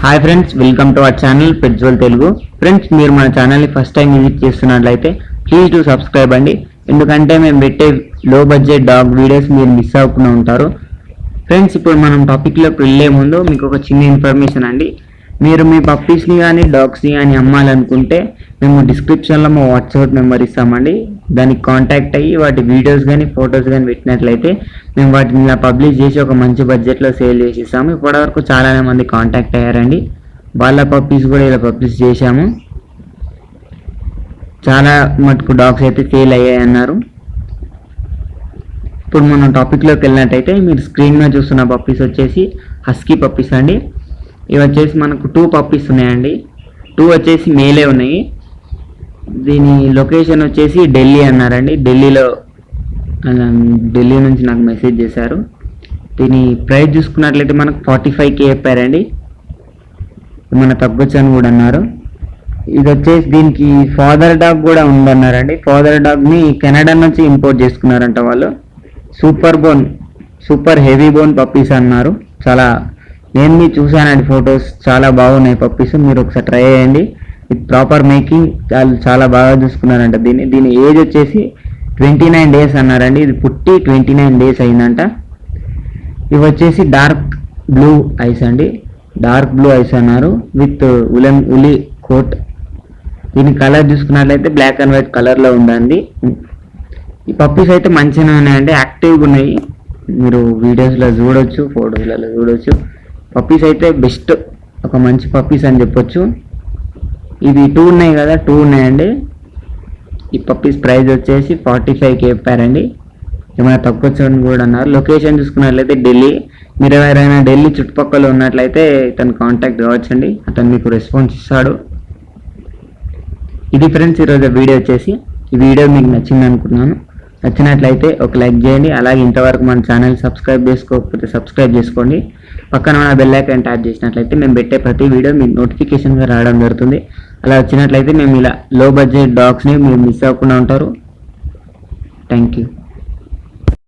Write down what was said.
Hi friends, welcome to our channel పెట్జోల్ Telugu. Friends, మీరు మన ఛానల్ని ఫస్ట్ టైం విజిట్ చేస్తున్నట్లయితే ప్లీజ్ టు సబ్స్క్రైబ్ అండి. ఎందుకంటే మేము పెట్టే లో బడ్జెట్ డాగ్ వీడియోస్ మీరు మిస్ అవ్వకుండా ఉంటారు. ఫ్రెండ్స్, ఇప్పుడు మనం టాపిక్లోకి వెళ్ళే ముందు మీకు ఒక చిన్న ఇన్ఫర్మేషన్ అండి. మీరు మీ పప్పీస్ని కానీ డాగ్స్ని కానీ అమ్మాలనుకుంటే మేము డిస్క్రిప్షన్లో మా వాట్సాప్ నెంబర్ ఇస్తామండి. దానికి కాంటాక్ట్ అయ్యి వాటి వీడియోస్ కానీ ఫొటోస్ కానీ పెట్టినట్లయితే మేము వాటిని ఇలా పబ్లిష్ చేసి ఒక మంచి బడ్జెట్లో సేల్ చేసి ఇస్తాము. ఇప్పటివరకు చాలానే మంది కాంటాక్ట్ అయ్యారండి. వాళ్ళ పప్పీస్ కూడా ఇలా పబ్లిష్ చేశాము. చాలా మటుకు డాగ్స్ అయితే సేల్ అయ్యాయి అన్నారు. ఇప్పుడు మనం టాపిక్లోకి వెళ్ళినట్టయితే మీరు స్క్రీన్ మీద చూస్తున్న పప్పీస్ వచ్చేసి హస్కీ పప్పీస్ అండి. ఇవి వచ్చేసి మనకు 2 పప్పీస్ ఉన్నాయండి. 2 వచ్చేసి మేలే ఉన్నాయి. దీని లొకేషన్ వచ్చేసి ఢిల్లీ అన్నారండి. ఢిల్లీ నుంచి నాకు మెసేజ్ చేశారు. దీని ప్రైస్ చూసుకున్నట్లయితే మనకు 45K చెప్పారండి. మన తగ్గొచ్చు అని కూడా అన్నారు. ఇది వచ్చేసి దీనికి ఫాదర్ డాగ్ కూడా ఉందన్నారండి. ఫాదర్ డాగ్ని కెనడా నుంచి ఇంపోర్ట్ చేసుకున్నారంట వాళ్ళు. సూపర్ హెవీ బోన్ పప్పీస్ అన్నారు. నేను చూశానండి ఫొటోస్, చాలా బాగున్నాయి పప్పీస్. మీరు ఒకసారి ట్రై చేయండి. విత్ ప్రాపర్ మేకింగ్ చాలా బాగా చూసుకున్నారంట. దీని ఏజ్ వచ్చేసి 29 డేస్ అన్నారండి. ఇది పుట్టి 29 డేస్ అయిందంట. ఇవి వచ్చేసి డార్క్ బ్లూ ఐస్ అండి. డార్క్ బ్లూ ఐస్ అన్నారు విత్ ఉలి కోట్. దీని కలర్ చూసుకున్నట్లయితే బ్లాక్ అండ్ వైట్ కలర్లో ఉందండి. ఈ పప్పీస్ అయితే మంచిగానే ఉన్నాయండి, యాక్టివ్గా ఉన్నాయి. మీరు వీడియోస్లో చూడొచ్చు, ఫొటోస్లలో చూడొచ్చు. పప్పీస్ అయితే బెస్ట్, ఒక మంచి పప్పీస్ అని చెప్పొచ్చు. ఇవి 2 ఉన్నాయి కదా, 2 ఉన్నాయండి. ఈ పప్పీస్ ప్రైస్ వచ్చేసి 45K చెప్పారండి. ఏమైనా తక్కువ అని కూడా అన్నారు. లొకేషన్ చూసుకున్నట్లయితే ఢిల్లీ. మీరు ఎవరైనా ఢిల్లీ చుట్టుపక్కల ఉన్నట్లయితే ఇతను కాంటాక్ట్ కావచ్చండి. అతను మీకు రెస్పాన్స్ ఇస్తాడు. ఇది ఫ్రెండ్స్ ఈరోజు వీడియో వచ్చేసి. ఈ వీడియో మీకు నచ్చింది అనుకున్నాను. నచ్చినట్లయితే ఒక లైక్ చేయండి. అలాగే ఇంతవరకు మన ఛానల్ సబ్స్క్రైబ్ చేసుకోకపోతే సబ్స్క్రైబ్ చేసుకోండి. పక్కన ఉన్న బెల్ ఐకాన్ ట్యాప్ చేసినట్లయితే మేము పెట్టే ప్రతి వీడియో మీకు నోటిఫికేషన్గా రావడం జరుగుతుంది. అలా వచ్చినట్లయితే మేము ఇలా లో బడ్జెట్ డాగ్స్ని మీరు మిస్ అవ్వకుండా ఉంటారు. Thank you.